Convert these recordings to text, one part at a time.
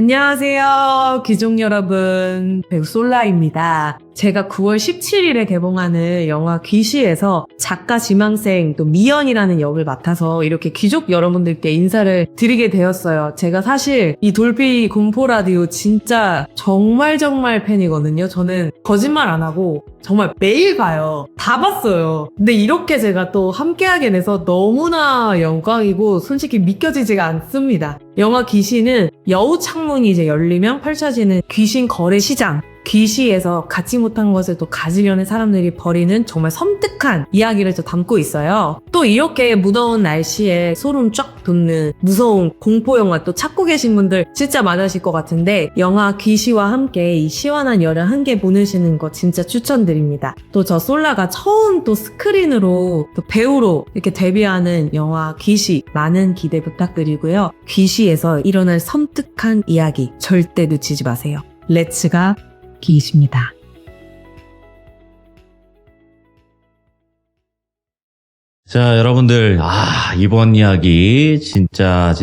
안녕하세요, 귀족 여러분. 배우 솔라입니다. 제가 9월 17일에 개봉하는 영화 귀시에서 작가 지망생 또 미연이라는 역을 맡아서 이렇게 귀족 여러분들께 인사를 드리게 되었어요. 제가 사실 이 돌비 공포 라디오 진짜 정말 팬이거든요. 저는 거짓말 안 하고 정말 매일 봐요. 다 봤어요. 근데 이렇게 제가 또 함께하게 돼서 너무나 영광이고 솔직히 믿겨지지가 않습니다. 영화 귀시는 여우 창문이 이제 열리면 펼쳐지는 귀신 거래 시장, 귀시에서 갖지 못한 것을 또 가지려는 사람들이 벌이는 정말 섬뜩한 이야기를 또 담고 있어요. 또 이렇게 무더운 날씨에 소름 쫙 돋는 무서운 공포영화 또 찾고 계신 분들 진짜 많으실 것 같은데, 영화 귀시와 함께 이 시원한 여름 함께 보내시는 거 진짜 추천드립니다. 또 저 솔라가 처음 또 스크린으로 또 배우로 이렇게 데뷔하는 영화 귀시, 많은 기대 부탁드리고요. 귀시에서 일어날 섬뜩한 이야기 절대 놓치지 마세요. 렛츠가 귀시입니다. 자, 여러분들, 이번 이야기 진짜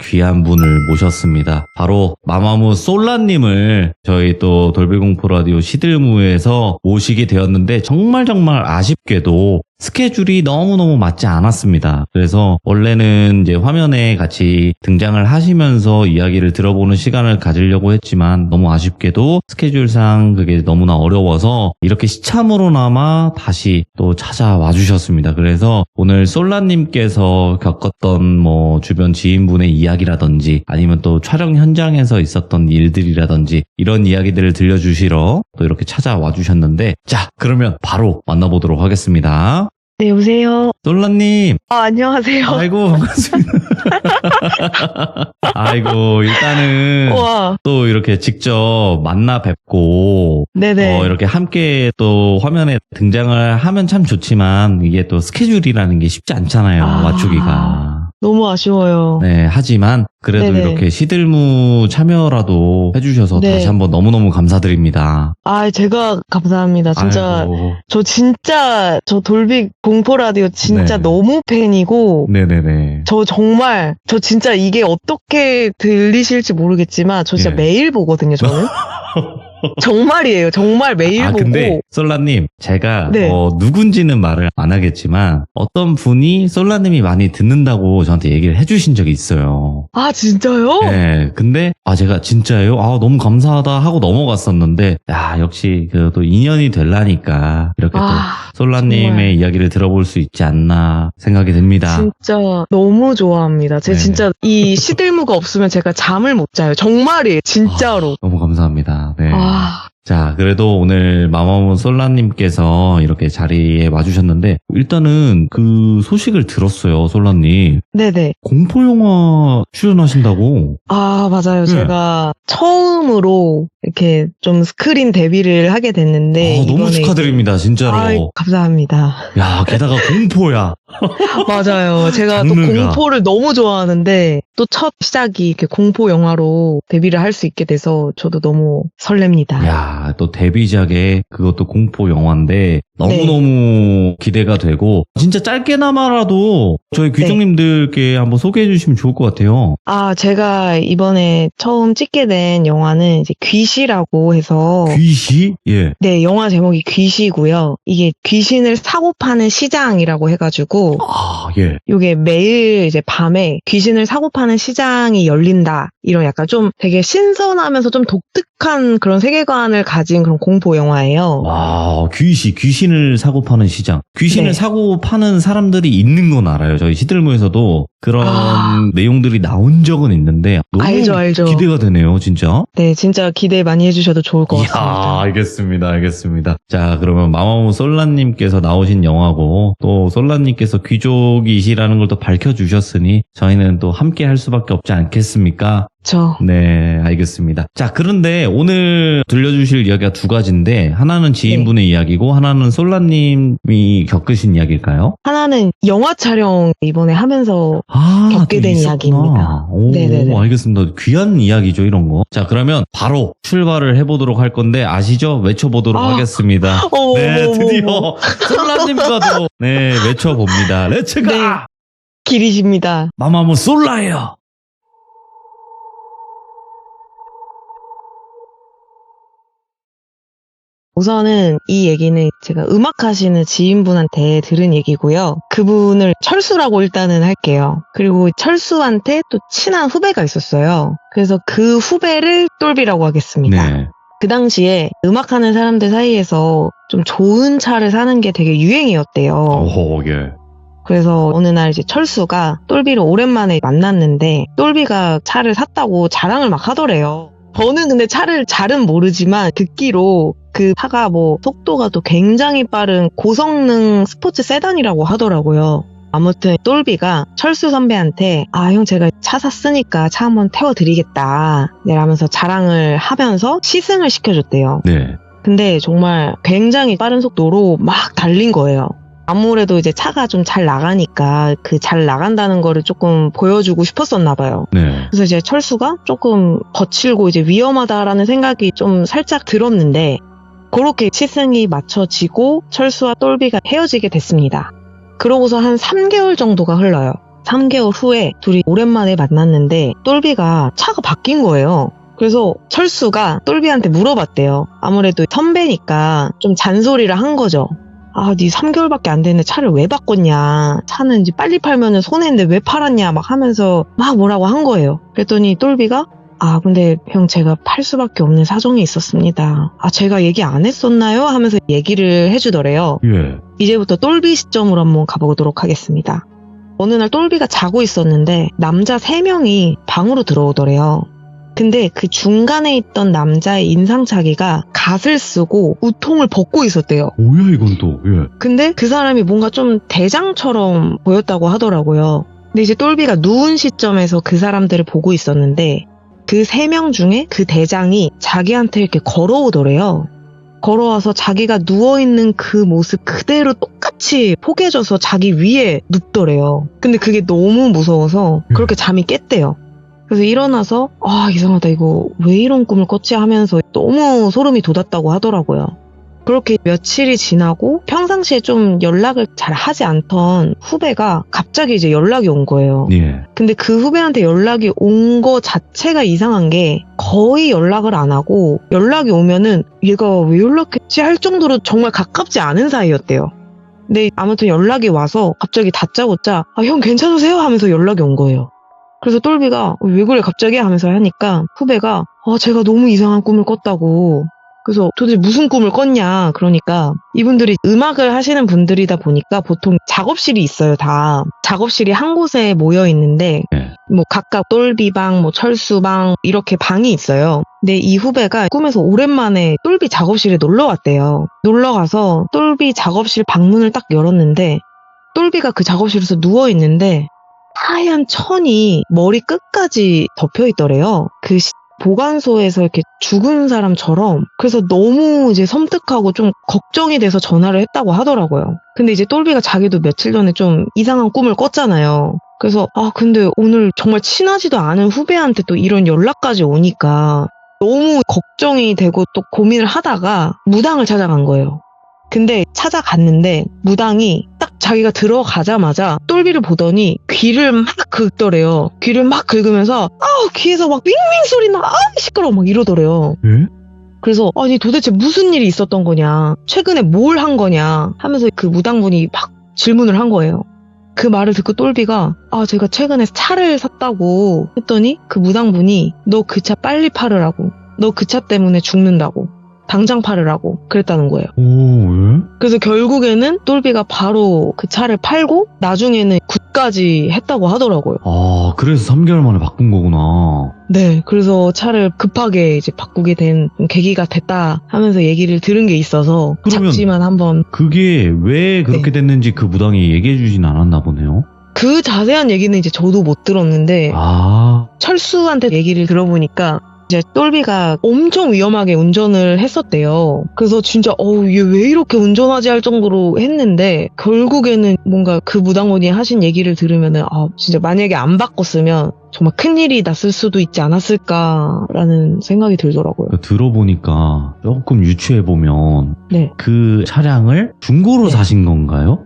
귀한 분을 모셨습니다. 바로 마마무 솔라님을 저희 또 돌비공포 라디오 시들무에서 모시게 되었는데, 정말 아쉽게도 스케줄이 너무너무 맞지 않았습니다. 그래서 원래는 이제 화면에 같이 등장을 하시면서 이야기를 들어보는 시간을 가지려고 했지만, 너무 아쉽게도 스케줄상 그게 너무나 어려워서 이렇게 시참으로나마 다시 또 찾아와 주셨습니다. 그래서 오늘 솔라님께서 겪었던 주변 지인분의 이야기라든지 아니면 또 촬영 현장에서 있었던 일들이라든지 이런 이야기들을 들려주시러 또 이렇게 찾아와 주셨는데, 자, 그러면 바로 만나보도록 하겠습니다. 네, 여보세요. 솔라님. 안녕하세요. 아이고, 반갑습니다. 아이고, 일단은 우와. 또 이렇게 직접 만나 뵙고 네네. 이렇게 함께 또 화면에 등장을 하면 참 좋지만, 이게 또 스케줄이라는 게 쉽지 않잖아요. 맞추기가. 너무 아쉬워요. 네, 하지만 그래도 네네. 이렇게 시들무 참여라도 해주셔서 네. 다시 한번 너무너무 감사드립니다. 제가 감사합니다. 진짜, 아이고. 저 돌비 공포 라디오 진짜 네. 너무 팬이고, 네네네. 저 진짜 이게 어떻게 들리실지 모르겠지만, 저 진짜 예. 매일 보거든요, 저는. 정말이에요. 정말 매일 보고. 근데 솔라님, 제가 네. 누군지는 말을 안 하겠지만 어떤 분이 솔라님이 많이 듣는다고 저한테 얘기를 해주신 적이 있어요. 진짜요? 네, 근데 제가 진짜예요? 너무 감사하다 하고 넘어갔었는데, 역시 또 인연이 되려니까 이렇게 또 솔라님의 정말. 이야기를 들어볼 수 있지 않나 생각이 듭니다. 진짜 너무 좋아합니다. 제가 네네. 진짜 이 시들무가 없으면 제가 잠을 못 자요. 정말이에요. 진짜로. 너무 감사합니다. 네. 아, 자, 그래도 오늘 마마무 솔라님께서 이렇게 자리에 와주셨는데, 일단은 그 소식을 들었어요, 솔라님. 네네. 공포영화 출연하신다고. 맞아요. 네. 제가 처음으로 이렇게 좀 스크린 데뷔를 하게 됐는데. 너무 이번에 축하드립니다, 진짜로. 감사합니다. 야, 게다가 공포야. 맞아요. 제가 또 장르가. 공포를 너무 좋아하는데, 또 첫 시작이 이렇게 공포 영화로 데뷔를 할 수 있게 돼서 저도 너무 설렙니다. 야, 또 데뷔작에 그것도 공포 영화인데 너무너무 기대가 되고, 진짜 짧게나마라도 저희 귀족님들께 한번 소개해 주시면 좋을 것 같아요. 제가 이번에 처음 찍게 된 영화는 이제 귀시라고 해서. 귀시? 예. 네, 영화 제목이 귀시고요. 이게 귀신을 사고 파는 시장이라고 해가지고, 예. 이게 매일 이제 밤에 귀신을 사고 파는 시장이 열린다. 이런 약간 좀 되게 신선하면서 좀 독특한 그런 세계관을 가진 그런 공포 영화예요. 귀신을 사고 파는 시장. 귀신을 네. 사고 파는 사람들이 있는 건 알아요. 저희 시들무에서도 그런 내용들이 나온 적은 있는데 너무 알죠. 기대가 되네요, 진짜. 네, 진짜 기대 많이 해주셔도 좋을 것 같습니다. 알겠습니다. 자, 그러면 마마무 솔라님께서 나오신 영화고, 또 솔라님께서 귀족이시라는 걸 또 밝혀주셨으니 저희는 또 함께 할 수밖에 없지 않겠습니까? 네, 알겠습니다. 자, 그런데 오늘 들려주실 이야기가 두 가지인데, 하나는 지인분의 이야기고 하나는 솔라님이 겪으신 이야기일까요? 하나는 영화 촬영 이번에 하면서 겪게 또 된 있었구나. 이야기입니다. 오, 네네네. 알겠습니다. 귀한 이야기죠, 이런 거. 자, 그러면 바로 출발을 해보도록 할 건데, 아시죠? 외쳐보도록 하겠습니다. 네, 드디어 솔라님과도 외쳐봅니다. 렛츠가! 네. 길이십니다. 마마무 솔라예요. 우선은 이 얘기는 제가 음악하시는 지인분한테 들은 얘기고요. 그분을 철수라고 일단은 할게요. 그리고 철수한테 또 친한 후배가 있었어요. 그래서 그 후배를 똘비라고 하겠습니다. 네. 그 당시에 음악하는 사람들 사이에서 좀 좋은 차를 사는 게 되게 유행이었대요. 오, 예. 그래서 어느 날 이제 철수가 똘비를 오랜만에 만났는데 똘비가 차를 샀다고 자랑을 막 하더래요. 저는 근데 차를 잘은 모르지만 듣기로 그 차가 뭐 속도가 또 굉장히 빠른 고성능 스포츠 세단이라고 하더라고요. 아무튼 똘비가 철수 선배한테 형 제가 차 샀으니까 차 한번 태워드리겠다 이러면서 자랑을 하면서 시승을 시켜줬대요. 네. 근데 정말 굉장히 빠른 속도로 막 달린 거예요. 아무래도 이제 차가 좀 잘 나가니까 그 잘 나간다는 거를 조금 보여주고 싶었었나 봐요. 네. 그래서 이제 철수가 조금 거칠고 이제 위험하다라는 생각이 좀 살짝 들었는데 그렇게 시승이 맞춰지고 철수와 똘비가 헤어지게 됐습니다. 그러고서 한 3개월 정도가 흘러요. 3개월 후에 둘이 오랜만에 만났는데 똘비가 차가 바뀐 거예요. 그래서 철수가 똘비한테 물어봤대요. 아무래도 선배니까 좀 잔소리를 한 거죠. 네 3개월밖에 안 됐는데 차를 왜 바꿨냐. 차는 이제 빨리 팔면은 손해인데 왜 팔았냐 막 하면서 막 뭐라고 한 거예요. 그랬더니 똘비가 근데 형 제가 팔 수밖에 없는 사정이 있었습니다. 제가 얘기 안 했었나요? 하면서 얘기를 해주더래요. 예. 이제부터 똘비 시점으로 한번 가보도록 하겠습니다. 어느 날 똘비가 자고 있었는데 남자 3명이 방으로 들어오더래요. 근데 그 중간에 있던 남자의 인상착의가 갓을 쓰고 우통을 벗고 있었대요. 뭐야 이건 또. 예. 근데 그 사람이 뭔가 좀 대장처럼 보였다고 하더라고요. 근데 이제 똘비가 누운 시점에서 그 사람들을 보고 있었는데 그 3명 중에 그 대장이 자기한테 이렇게 걸어오더래요. 걸어와서 자기가 누워있는 그 모습 그대로 똑같이 포개져서 자기 위에 눕더래요. 근데 그게 너무 무서워서 그렇게 잠이 깼대요. 그래서 일어나서 이상하다 이거 왜 이런 꿈을 꿨지 하면서 너무 소름이 돋았다고 하더라고요. 그렇게 며칠이 지나고 평상시에 좀 연락을 잘 하지 않던 후배가 갑자기 이제 연락이 온 거예요. 예. 근데 그 후배한테 연락이 온 거 자체가 이상한 게 거의 연락을 안 하고 연락이 오면은 얘가 왜 연락했지 할 정도로 정말 가깝지 않은 사이였대요. 근데 아무튼 연락이 와서 갑자기 다짜고짜 형 괜찮으세요? 하면서 연락이 온 거예요. 그래서 똘비가 왜 그래 갑자기 하면서 하니까 후배가 제가 너무 이상한 꿈을 꿨다고. 그래서 도대체 무슨 꿈을 꿨냐 그러니까 이분들이 음악을 하시는 분들이다 보니까 보통 작업실이 있어요. 다 작업실이 한 곳에 모여 있는데 뭐 각각 똘비방, 뭐 철수방 이렇게 방이 있어요. 근데 이 후배가 꿈에서 오랜만에 똘비 작업실에 놀러 왔대요. 놀러 가서 똘비 작업실 방문을 딱 열었는데 똘비가 그 작업실에서 누워 있는데 하얀 천이 머리 끝까지 덮여 있더래요. 그 보관소에서 이렇게 죽은 사람처럼. 그래서 너무 이제 섬뜩하고 좀 걱정이 돼서 전화를 했다고 하더라고요. 근데 이제 똘비가 자기도 며칠 전에 좀 이상한 꿈을 꿨잖아요. 그래서 근데 오늘 정말 친하지도 않은 후배한테 또 이런 연락까지 오니까 너무 걱정이 되고 또 고민을 하다가 무당을 찾아간 거예요. 근데 찾아갔는데 무당이 딱 자기가 들어가자마자 똘비를 보더니 귀를 막 긁더래요. 귀를 막 긁으면서 귀에서 막 윙윙 소리 나 시끄러워 막 이러더래요. 예? 그래서 아니 도대체 무슨 일이 있었던 거냐, 최근에 뭘 한 거냐 하면서 그 무당분이 막 질문을 한 거예요. 그 말을 듣고 똘비가 제가 최근에 차를 샀다고 했더니 그 무당분이 너 그 차 빨리 팔으라고, 너 그 차 때문에 죽는다고, 당장 팔으라고 그랬다는 거예요. 오, 예? 그래서 결국에는 똘비가 바로 그 차를 팔고 나중에는 굿까지 했다고 하더라고요. 그래서 3개월 만에 바꾼 거구나. 네, 그래서 차를 급하게 이제 바꾸게 된 계기가 됐다 하면서 얘기를 들은 게 있어서 그러면 작지만 한번 그게 왜 그렇게 됐는지 그 무당이 얘기해 주진 않았나 보네요. 그 자세한 얘기는 이제 저도 못 들었는데 철수한테 얘기를 들어보니까 이제 똘비가 엄청 위험하게 운전을 했었대요. 그래서 진짜 얘 왜 이렇게 운전하지 할 정도로 했는데 결국에는 뭔가 그 무당분이 하신 얘기를 들으면은 진짜 만약에 안 바꿨으면 정말 큰일이 났을 수도 있지 않았을까라는 생각이 들더라고요. 들어보니까 조금 유추해보면 네. 그 차량을 중고로 사신 건가요?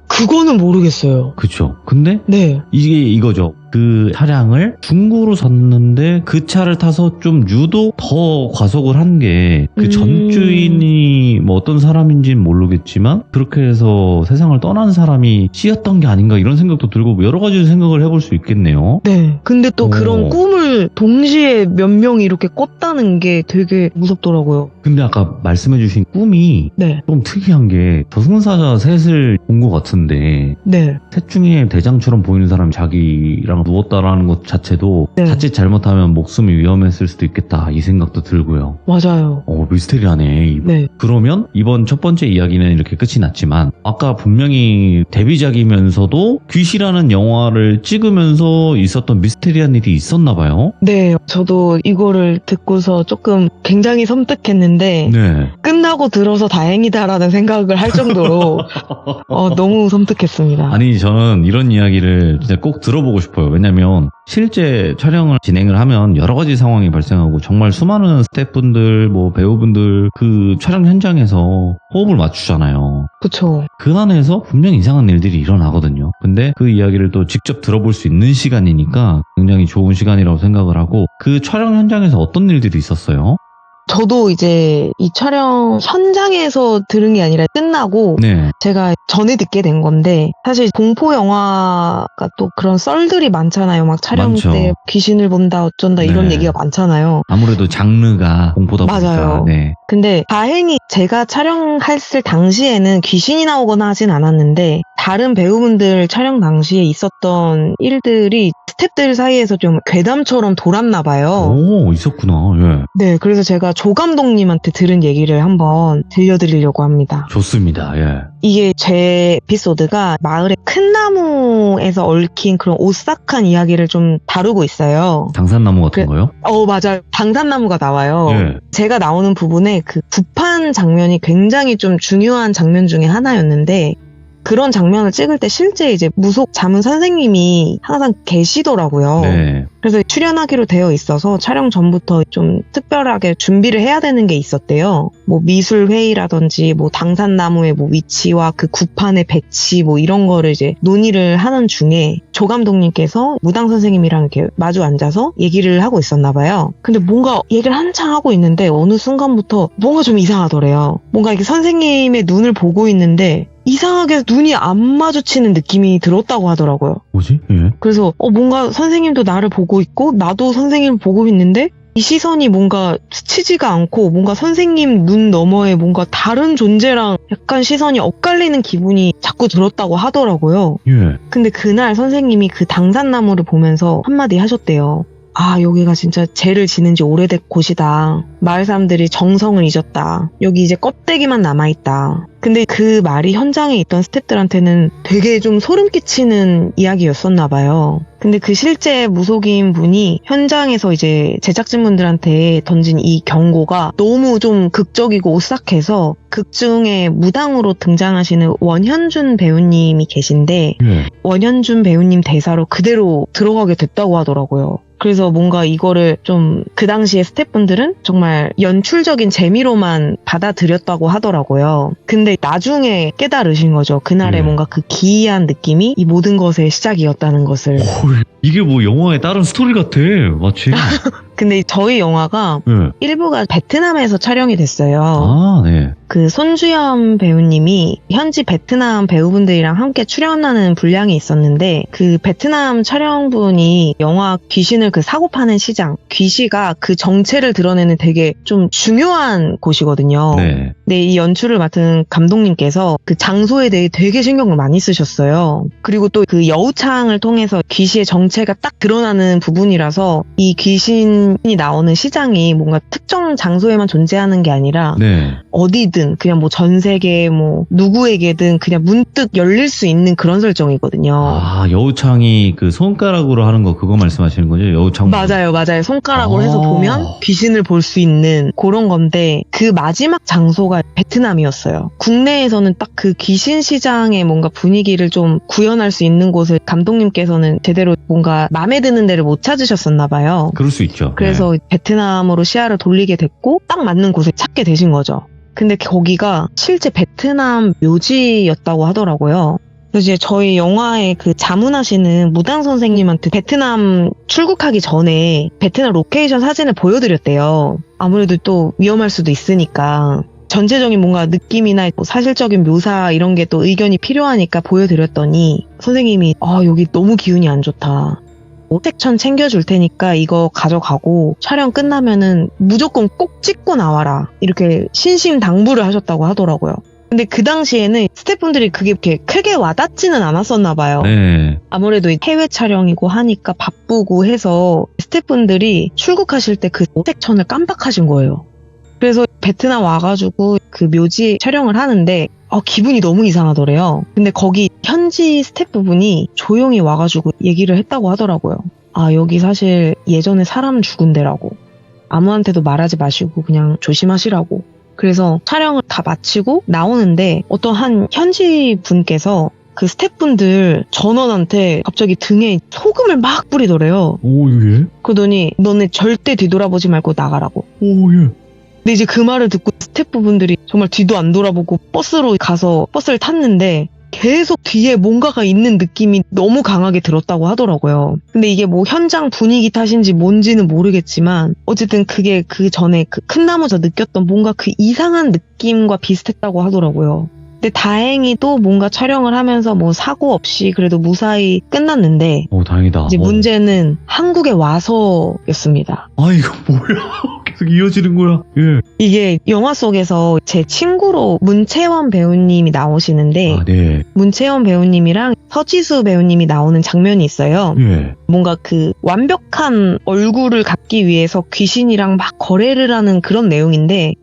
그거는 모르겠어요. 그쵸. 근데 네. 이게 이거죠. 그 차량을 중고로 샀는데 그 차를 타서 좀 유독 더 과속을 한 게 그 전주인이 뭐 어떤 사람인지는 모르겠지만 그렇게 해서 세상을 떠난 사람이 C였던 게 아닌가 이런 생각도 들고 뭐 여러 가지 생각을 해볼 수 있겠네요. 네. 근데 또 오. 그런 꿈을 동시에 몇 명이 이렇게 꿨다는 게 되게 무섭더라고요. 근데 아까 말씀해주신 꿈이 네. 좀 특이한 게 저승사자 셋을 본 것 같은데 네. 셋 중에 대장처럼 보이는 사람이 자기랑 누웠다라는 것 자체도 네. 자칫 잘못하면 목숨이 위험했을 수도 있겠다 이 생각도 들고요. 맞아요. 미스테리하네. 네. 그러면 이번 첫 번째 이야기는 이렇게 끝이 났지만 아까 분명히 데뷔작이면서도 귀시라는 영화를 찍으면서 있었던 미스테리한 일이 있었나 봐요. 네. 저도 이거를 듣고서 조금 굉장히 섬뜩했는데 네. 끝나고 들어서 다행이다라는 생각을 할 정도로 너무 섬뜩했습니다. 아니 저는 이런 이야기를 진짜 꼭 들어보고 싶어요. 왜냐면 실제 촬영을 진행을 하면 여러 가지 상황이 발생하고 정말 수많은 스태프분들 뭐 배우분들 그 촬영 현장에서 호흡을 맞추잖아요. 그쵸. 그 안에서 분명히 이상한 일들이 일어나거든요. 근데 그 이야기를 또 직접 들어볼 수 있는 시간이니까 굉장히 좋은 시간이라고 생각을 하고 그 촬영 현장에서 어떤 일들이 있었어요? 저도 이제 이 촬영 현장에서 들은 게 아니라 끝나고 네. 제가 전에 듣게 된 건데 사실 공포 영화가 또 그런 썰들이 많잖아요. 막 촬영 많죠. 때 귀신을 본다 어쩐다 이런 네. 얘기가 많잖아요. 아무래도 장르가 공포다 보니까. 맞아요. 네. 근데 다행히 제가 촬영했을 당시에는 귀신이 나오거나 하진 않았는데 다른 배우분들 촬영 당시에 있었던 일들이 스태프들 사이에서 좀 괴담처럼 돌았나 봐요. 오, 있었구나. 예. 네, 그래서 제가 조 감독님한테 들은 얘기를 한번 들려드리려고 합니다. 좋습니다. 예. 이게 제 에피소드가 마을의 큰 나무에서 얽힌 그런 오싹한 이야기를 좀 다루고 있어요. 당산나무 같은 거요? 맞아요. 당산나무가 나와요. 예. 제가 나오는 부분에 그 구판 장면이 굉장히 좀 중요한 장면 중에 하나였는데 그런 장면을 찍을 때 실제 이제 무속 자문 선생님이 항상 계시더라고요. 네. 그래서 출연하기로 되어 있어서 촬영 전부터 좀 특별하게 준비를 해야 되는 게 있었대요. 뭐 미술 회의라든지 뭐 당산나무의 뭐 위치와 그 구판의 배치 뭐 이런 거를 이제 논의를 하는 중에 조 감독님께서 무당 선생님이랑 이렇게 마주 앉아서 얘기를 하고 있었나 봐요. 근데 뭔가 얘기를 한창 하고 있는데 어느 순간부터 뭔가 좀 이상하더래요. 뭔가 이렇게 선생님의 눈을 보고 있는데 이상하게 눈이 안 마주치는 느낌이 들었다고 하더라고요. 뭐지? 예. 그래서 뭔가 선생님도 나를 보고 있고 나도 선생님을 보고 있는데 이 시선이 뭔가 스치지가 않고 뭔가 선생님 눈 너머에 뭔가 다른 존재랑 약간 시선이 엇갈리는 기분이 자꾸 들었다고 하더라고요. 예. 근데 그날 선생님이 그 당산나무를 보면서 한마디 하셨대요. 아, 여기가 진짜 죄를 지는 지 오래된 곳이다. 마을 사람들이 정성을 잊었다. 여기 이제 껍데기만 남아있다. 근데 그 말이 현장에 있던 스태프들한테는 되게 좀 소름 끼치는 이야기였었나 봐요. 근데 그 실제 무속인 분이 현장에서 이제 제작진분들한테 던진 이 경고가 너무 좀 극적이고 오싹해서 극 중에 무당으로 등장하시는 원현준 배우님이 계신데 예. 원현준 배우님 대사로 그대로 들어가게 됐다고 하더라고요. 그래서 뭔가 이거를 좀 그 당시에 스태프분들은 정말 연출적인 재미로만 받아들였다고 하더라고요. 근데 나중에 깨달으신 거죠. 그날의 네. 뭔가 그 기이한 느낌이 이 모든 것의 시작이었다는 것을. 이게 뭐 영화의 다른 스토리 같아. 마치. 근데 저희 영화가 예. 일부가 베트남에서 촬영이 됐어요. 아, 네. 그 손주연 배우님이 현지 베트남 배우분들이랑 함께 출연하는 분량이 있었는데 그 베트남 촬영분이 영화 귀신을 그 사고 파는 시장 귀시가 그 정체를 드러내는 되게 좀 중요한 곳이거든요. 네. 근데 이 연출을 맡은 감독님께서 그 장소에 대해 되게 신경을 많이 쓰셨어요. 그리고 또 그 여우창을 통해서 귀시의 정체가 딱 드러나는 부분이라서 이 귀신이 나오는 시장이 뭔가 특정 장소에만 존재하는 게 아니라 네. 어디든 그냥 뭐 전 세계 뭐 누구에게든 그냥 문득 열릴 수 있는 그런 설정이거든요. 아, 여우창이 그 손가락으로 하는 거 그거 말씀하시는 거죠? 여우창. 맞아요. 손가락으로 아. 해서 보면 귀신을 볼 수 있는 그런 건데 그 마지막 장소가 베트남이었어요. 국내에서는 딱 그 귀신 시장의 뭔가 분위기를 좀 구현할 수 있는 곳을 감독님께서는 제대로 뭔가 마음에 드는 데를 못 찾으셨었나 봐요. 그럴 수 있죠. 그래서 베트남으로 시야를 돌리게 됐고 딱 맞는 곳을 찾게 되신 거죠. 근데 거기가 실제 베트남 묘지였다고 하더라고요. 그래서 이제 저희 영화에 그 자문하시는 무당 선생님한테 베트남 출국하기 전에 베트남 로케이션 사진을 보여드렸대요. 아무래도 또 위험할 수도 있으니까. 전체적인 뭔가 느낌이나 뭐 사실적인 묘사 이런 게 또 의견이 필요하니까 보여드렸더니 선생님이 여기 너무 기운이 안 좋다. 오색천 챙겨줄 테니까 이거 가져가고 촬영 끝나면은 무조건 꼭 찍고 나와라. 이렇게 신심당부를 하셨다고 하더라고요. 근데 그 당시에는 스태프분들이 그게 이렇게 크게 와닿지는 않았었나 봐요. 네. 아무래도 해외 촬영이고 하니까 바쁘고 해서 스태프분들이 출국하실 때 그 오색천을 깜빡하신 거예요. 그래서 베트남 와가지고 그 묘지 촬영을 하는데 기분이 너무 이상하더래요. 근데 거기 현지 스태프분이 조용히 와가지고 얘기를 했다고 하더라고요. 여기 사실 예전에 사람 죽은 데라고. 아무한테도 말하지 마시고 그냥 조심하시라고. 그래서 촬영을 다 마치고 나오는데 어떤 한 현지 분께서 그 스태프분들 전원한테 갑자기 등에 소금을 막 뿌리더래요. 오, 예? 그러더니 너네 절대 뒤돌아보지 말고 나가라고. 오, 예. 근데 이제 그 말을 듣고 스태프분들이 정말 뒤도 안 돌아보고 버스로 가서 버스를 탔는데 계속 뒤에 뭔가가 있는 느낌이 너무 강하게 들었다고 하더라고요. 근데 이게 뭐 현장 분위기 탓인지 뭔지는 모르겠지만 어쨌든 그게 그 전에 그 큰 나무에서 느꼈던 뭔가 그 이상한 느낌과 비슷했다고 하더라고요. 근데 다행히도 뭔가 촬영을 하면서 뭐 사고 없이 그래도 무사히 끝났는데 오, 다행이다. 이제 문제는 한국에 와서였습니다. 이거 뭐야? 계속 이어지는 거야. 예. 이게 영화 속에서 제 친구로 문채원 배우님이 나오시는데 네. 문채원 배우님이랑 서지수 배우님이 나오는 장면이 있어요. 예. 뭔가 그 완벽한 얼굴을 갖기 위해서 귀신이랑 막 거래를 하는 그런 내용인데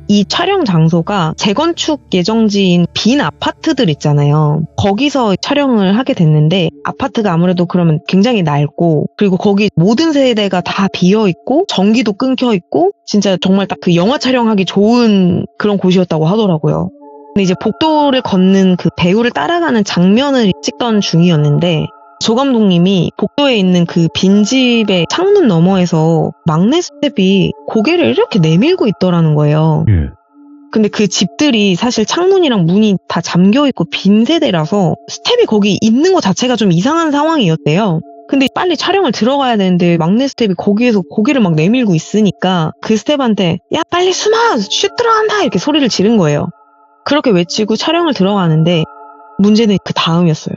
이 촬영 장소가 재건축 예정지인 빈 아파트들 있잖아요. 거기서 촬영을 하게 됐는데 아파트가 아무래도 그러면 굉장히 낡고 그리고 거기 모든 세대가 다 비어있고 전기도 끊겨있고 진짜 정말 딱 그 영화 촬영하기 좋은 그런 곳이었다고 하더라고요. 근데 이제 복도를 걷는 그 배우를 따라가는 장면을 찍던 중이었는데 조 감독님이 복도에 있는 그 빈집의 창문 너머에서 막내 스텝이 고개를 이렇게 내밀고 있더라는 거예요. 예. 근데 그 집들이 사실 창문이랑 문이 다 잠겨있고 빈 세대라서 스텝이 거기 있는 것 자체가 좀 이상한 상황이었대요. 근데 빨리 촬영을 들어가야 되는데 막내 스텝이 거기에서 고개를 막 내밀고 있으니까 그 스텝한테 야 빨리 숨어! 슛 들어간다! 이렇게 소리를 지른 거예요. 그렇게 외치고 촬영을 들어가는데 문제는 그 다음이었어요.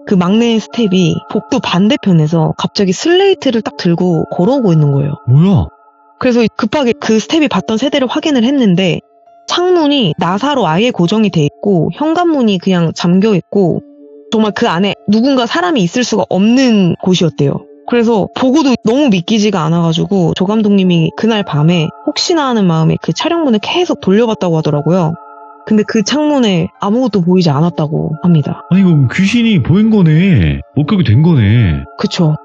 그 막내 스텝이 복도 반대편에서 갑자기 슬레이트를 딱 들고 걸어오고 있는 거예요. 뭐야? 그래서 급하게 그 스텝이 봤던 세대를 확인을 했는데 창문이 나사로 아예 고정이 돼 있고 현관문이 그냥 잠겨 있고 정말 그 안에 누군가 사람이 있을 수가 없는 곳이었대요. 그래서 보고도 너무 믿기지가 않아가지고 조 감독님이 그날 밤에 혹시나 하는 마음에 그 촬영문을 계속 돌려봤다고 하더라고요. 근데 그 창문에 아무것도 보이지 않았다고 합니다. 아니, 이거 귀신이 보인 거네. 목격이 된 거네. 그쵸.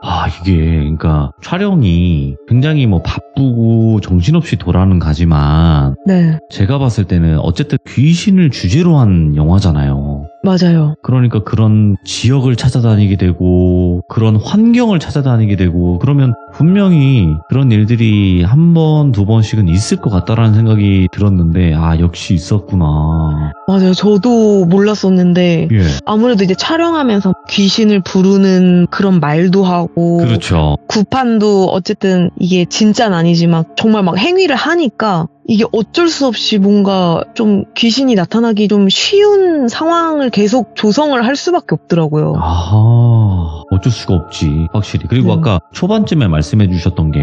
이게, 그러니까, 촬영이 굉장히 뭐 바쁘고 정신없이 돌아가는 가지만, 네, 제가 봤을 때는 어쨌든 귀신을 주제로 한 영화잖아요. 맞아요. 그러니까 그런 지역을 찾아다니게 되고, 그런 환경을 찾아다니게 되고, 그러면 분명히 그런 일들이 한 번, 두 번씩은 있을 것 같다라는 생각이 들었는데, 역시 있었구나. 맞아요. 저도 몰랐었는데 예. 아무래도 이제 촬영하면서 귀신을 부르는 그런 말도 하고 그렇죠. 구판도 어쨌든 이게 진짜는 아니지만 정말 막 행위를 하니까 이게 어쩔 수 없이 뭔가 좀 귀신이 나타나기 좀 쉬운 상황을 계속 조성을 할 수밖에 없더라고요. 어쩔 수가 없지, 확실히. 그리고 네. 아까 초반쯤에 말씀해 주셨던 게,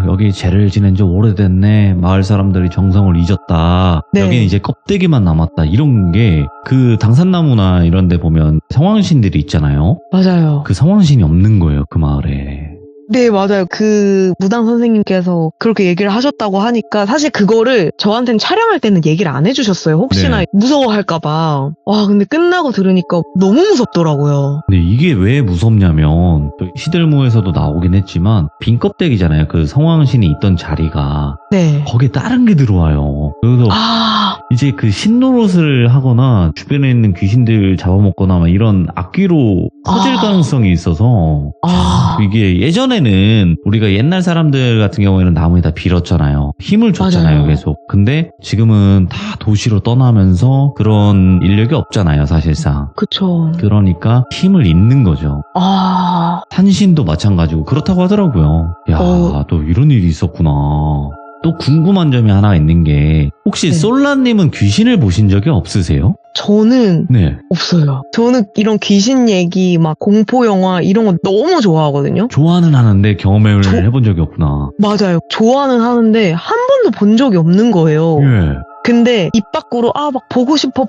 여기 죄를 지낸 지 오래됐네. 마을 사람들이 정성을 잊었다. 네. 여기는 이제 껍데기만 남았다. 이런 게, 그 당산나무나 이런 데 보면 성황신들이 있잖아요. 맞아요. 그 성황신이 없는 거예요, 그 마을에. 네, 맞아요. 그 무당 선생님께서 그렇게 얘기를 하셨다고 하니까 사실 그거를 저한테는 촬영할 때는 얘기를 안 해주셨어요. 혹시나 네. 무서워할까봐. 와, 근데 끝나고 들으니까 너무 무섭더라고요. 근데 이게 왜 무섭냐면, 또 시들무에서도 나오긴 했지만, 빈 껍데기잖아요. 그 성황신이 있던 자리가. 네. 거기에 다른 게 들어와요. 그래서 아, 이제 그 신노릇을 하거나 주변에 있는 귀신들 잡아먹거나 막 이런 악귀로 커질 아. 가능성이 있어서 이게 예전에는 우리가 옛날 사람들 같은 경우에는 나무에다 빌었잖아요. 힘을 줬잖아요, 맞아요. 계속. 근데 지금은 다 도시로 떠나면서 그런 인력이 없잖아요, 사실상. 그쵸. 그러니까 힘을 잇는 거죠. 아, 산신도 마찬가지고 그렇다고 하더라고요. 야, 또 이런 일이 있었구나. 또 궁금한 점이 하나 있는 게 혹시 네. 솔라님은 귀신을 보신 적이 없으세요? 저는 네. 없어요. 저는 이런 귀신 얘기, 막 공포 영화 이런 거 너무 좋아하거든요. 좋아는 하는데 경험을 해본 적이 없구나. 맞아요. 좋아는 하는데 한 번도 본 적이 없는 거예요. 예. 근데 입 밖으로 막 보고 싶어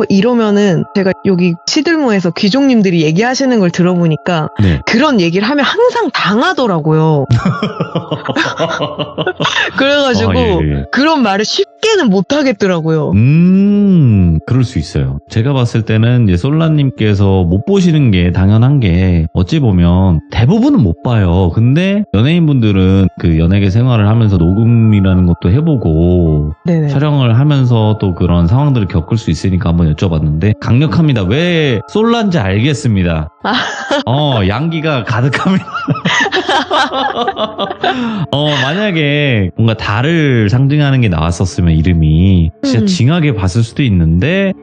이러면은 제가 여기 시들무에서 귀족님들이 얘기하시는 걸 들어보니까 네. 그런 얘기를 하면 항상 당하더라고요. 그래가지고 아, 예. 그런 말을 쉽게는 못 하겠더라고요. 그럴 수 있어요. 제가 봤을 때는 이제 솔라님께서 못 보시는 게 당연한 게 어찌 보면 대부분은 못 봐요. 근데 연예인분들은 그 연예계 생활을 하면서 녹음이라는 것도 해보고 네네. 촬영을 하면서 또 그런 상황들을 겪을 수 있으니까 한번 여쭤봤는데 강력합니다. 왜 솔라인지 알겠습니다. 양기가 가득합니다. 만약에 뭔가 달을 상징하는 게 나왔었으면 이름이 진짜 징하게 봤을 수도 있는데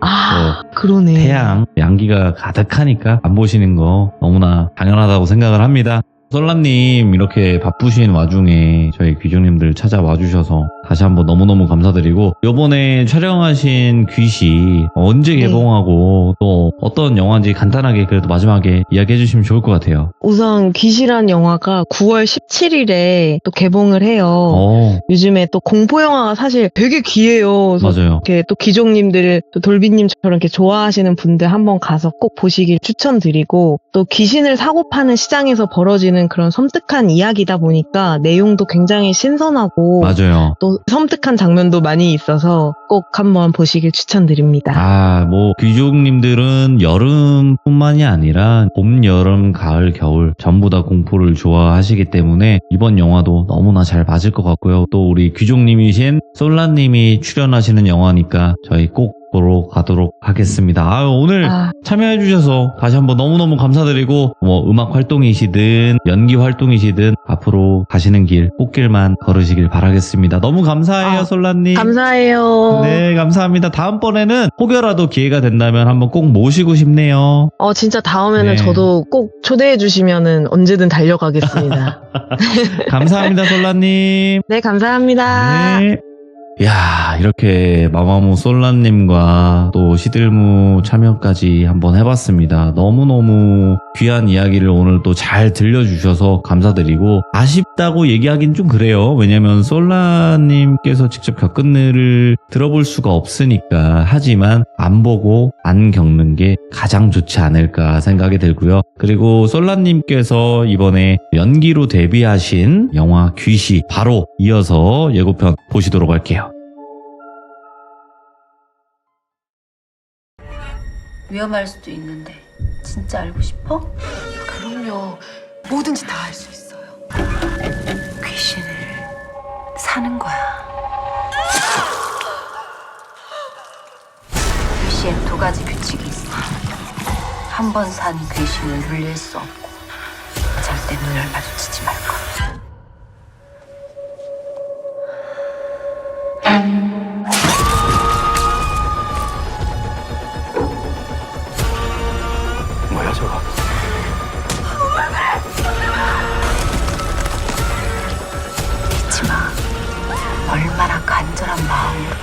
그러네. 태양, 양기가 가득하니까 안 보시는 거 너무나 당연하다고 생각을 합니다. 솔라님 이렇게 바쁘신 와중에 저희 귀족님들 찾아와 주셔서 다시 한번 너무너무 감사드리고 요번에 촬영하신 귀시 언제 개봉하고 또 어떤 영화인지 간단하게 그래도 마지막에 이야기해 주시면 좋을 것 같아요. 우선 귀시란 영화가 9월 17일에 또 개봉을 해요. 요즘에 또 공포 영화가 사실 되게 귀해요. 그래서 맞아요. 이렇게 또 귀족님들, 또 돌비님처럼 이렇게 좋아하시는 분들 한번 가서 꼭 보시길 추천드리고, 또 귀신을 사고 파는 시장에서 벌어지는 그런 섬뜩한 이야기다 보니까 내용도 굉장히 신선하고 맞아요. 또 섬뜩한 장면도 많이 있어서 꼭 한번 보시길 추천드립니다. 귀족님들은 여름뿐만이 아니라 봄, 여름, 가을, 겨울 전부 다 공포를 좋아하시기 때문에 이번 영화도 너무나 잘 맞을 것 같고요. 또 우리 귀족님이신 솔라님이 출연하시는 영화니까 저희 꼭 보러 가도록 하겠습니다. 오늘 참여해주셔서 다시 한번 너무너무 감사드리고 음악 활동이시든 연기 활동이시든 앞으로 가시는 길 꽃길만 걸으시길 바라겠습니다. 너무 감사해요, 솔라님. 감사해요. 네, 감사합니다. 다음번에는 혹여라도 기회가 된다면 한번 꼭 모시고 싶네요. 진짜 다음에는 네. 저도 꼭 초대해 주시면은 언제든 달려가겠습니다. 감사합니다, 솔라님. 네, 감사합니다. 네. 야, 이렇게 마마무 솔라님과 또 시들무 참여까지 한번 해봤습니다. 너무너무 귀한 이야기를 오늘 또 잘 들려주셔서 감사드리고 아쉽다고 얘기하긴 좀 그래요. 왜냐면 솔라님께서 직접 겪은 일을 들어볼 수가 없으니까. 하지만 안 보고 안 겪는 게 가장 좋지 않을까 생각이 들고요. 그리고 솔라님께서 이번에 연기로 데뷔하신 영화 귀시 바로 이어서 예고편 보시도록 할게요. 위험할 수도 있는데 진짜 알고 싶어? 그럼요. 뭐든지 다 할 수 있어요. 귀신을 사는 거야. 귀시엔 두 가지 규칙이 있어. 한 번 산 귀신을 물릴 수 없고 절대 눈을 마주치지 말 것. 뭐야 저거? 잊지 마. 얼마나 간절한 마음으로